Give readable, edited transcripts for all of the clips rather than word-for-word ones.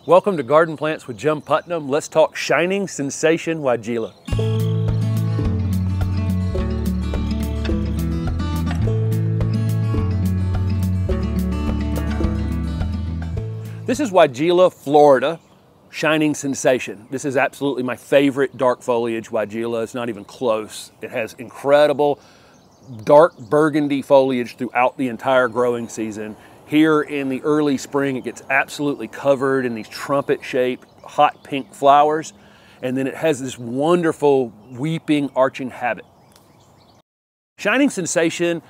Welcome to Garden Plants with Jim Putnam. Let's talk Shining Sensation Weigela. This is Weigela, Florida, Shining Sensation. This is absolutely my favorite dark foliage Weigela. It's not even close. It has incredible dark burgundy foliage throughout the entire growing season. Here in the early spring, it gets absolutely covered in these trumpet-shaped hot pink flowers, and then it has this wonderful weeping, arching habit. Shining Sensation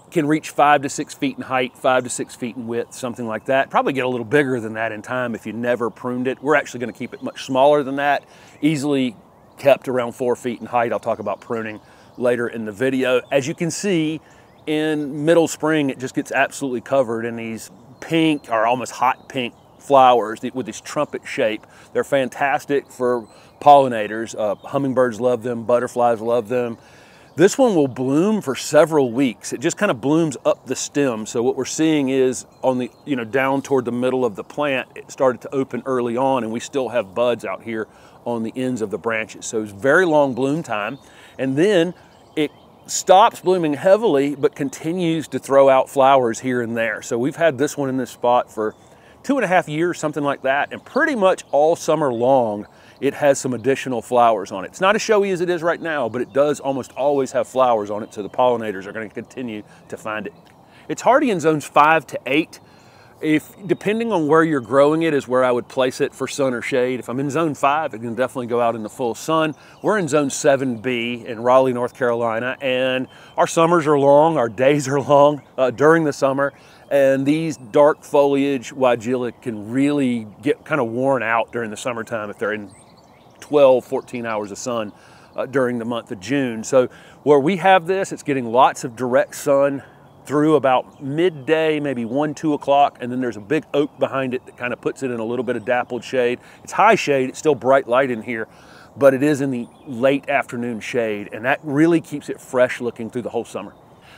can reach 5 to 6 feet in height, 5 to 6 feet in width, something like that. Probably get a little bigger than that in time if you never pruned it. We're actually going to keep it much smaller than that, easily kept around 4 feet in height. I'll talk about pruning later in the video. As you can see, in middle spring, it just gets absolutely covered in these pink or almost hot pink flowers with this trumpet shape. They're fantastic for pollinators. Hummingbirds love them, butterflies love them. This one will bloom for several weeks. It just kind of blooms up the stem. So what we're seeing is on the, down toward the middle of the plant, it started to open early on, and we still have buds out here on the ends of the branches. So it's very long bloom time. And then it stops blooming heavily, but continues to throw out flowers here and there. So we've had this one in this spot for 2.5 years, something like that. And pretty much all summer long, it has some additional flowers on it. It's not as showy as it is right now, but it does almost always have flowers on it, so the pollinators are going to continue to find it. It's hardy in zones 5 to 8. Depending on where you're growing it is where I would place it for sun or shade. If I'm in zone 5, it can definitely go out in the full sun. We're in zone 7B in Raleigh, North Carolina, and our summers are long, our days are long during the summer, and these dark foliage Weigela can really get kind of worn out during the summertime if they're in 12, 14 hours of sun during the month of June. So where we have this, it's getting lots of direct sun through about midday, maybe 1, 2 o'clock, and then there's a big oak behind it that kind of puts it in a little bit of dappled shade. It's high shade, it's still bright light in here, but it is in the late afternoon shade, and that really keeps it fresh looking through the whole summer.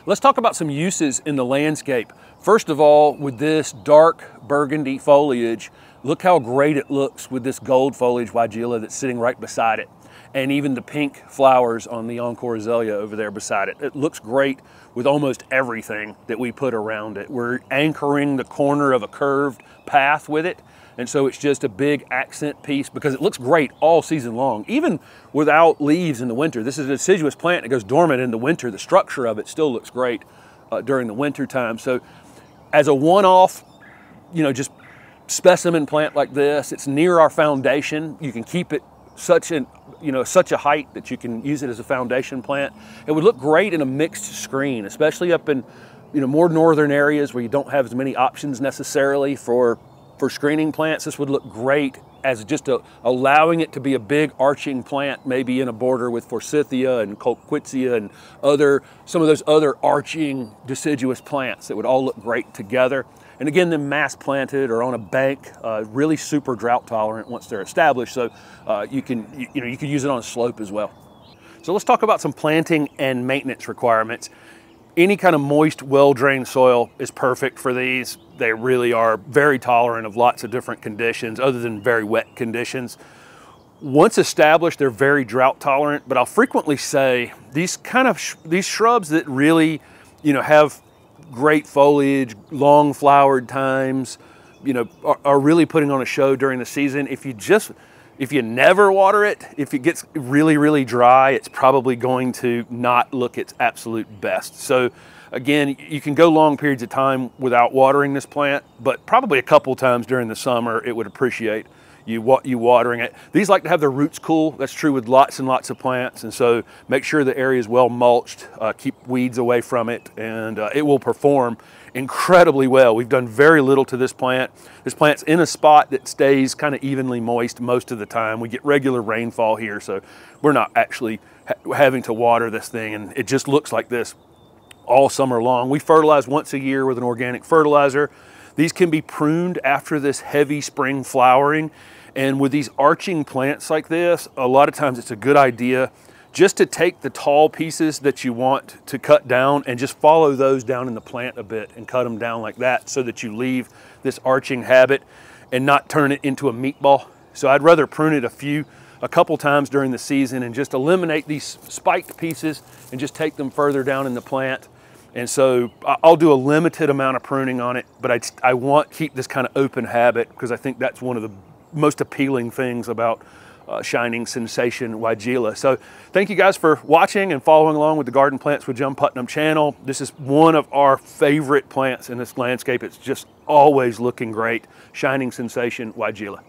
Let's talk about some uses in the landscape. First of all, with this dark burgundy foliage, look how great it looks with this gold foliage Weigela that's sitting right beside it. And even the pink flowers on the Encore azalea over there beside it. It looks great with almost everything that we put around it. We're anchoring the corner of a curved path with it, and so it's just a big accent piece because it looks great all season long, even without leaves in the winter. This is a deciduous plant that goes dormant in the winter. The structure of it still looks great during the winter time. So as a one-off, just specimen plant like this, it's near our foundation. You can keep it such a height that you can use it as a foundation plant. It would look great in a mixed screen, especially up in more northern areas where you don't have as many options necessarily for screening plants. This would look great as just allowing it to be a big arching plant, maybe in a border with forsythia and colquitzia and some of those other arching deciduous plants that would all look great together. And again, then mass planted or on a bank, really super drought tolerant once they're established. So you could use it on a slope as well. So let's talk about some planting and maintenance requirements. Any kind of moist, well-drained soil is perfect for these. They really are very tolerant of lots of different conditions other than very wet conditions. Once established, they're very drought tolerant, but I'll frequently say these shrubs that really, have great foliage, long flowered times, are really putting on a show during the season. If you never water it, if it gets really, really dry, it's probably going to not look its absolute best. So again, you can go long periods of time without watering this plant, but probably a couple times during the summer, it would appreciate you watering it. These like to have their roots cool. That's true with lots and lots of plants. And so make sure the area is well mulched, keep weeds away from it, and it will perform incredibly well. We've done very little to this plant. This plant's in a spot that stays kind of evenly moist most of the time. We get regular rainfall here, so we're not actually having to water this thing, and it just looks like this all summer long. We fertilize once a year with an organic fertilizer. These can be pruned after this heavy spring flowering. And with these arching plants like this, a lot of times it's a good idea just to take the tall pieces that you want to cut down and just follow those down in the plant a bit and cut them down like that so that you leave this arching habit. and not turn it into a meatball. So I'd rather prune it a couple times during the season and just eliminate these spiked pieces and just take them further down in the plant. And so I'll do a limited amount of pruning on it, but I want to keep this kind of open habit because I think that's one of the most appealing things about Shining Sensation Weigela. So thank you guys for watching and following along with the Garden Plants with Jim Putnam channel. This is one of our favorite plants in this landscape. It's just always looking great. Shining Sensation Weigela.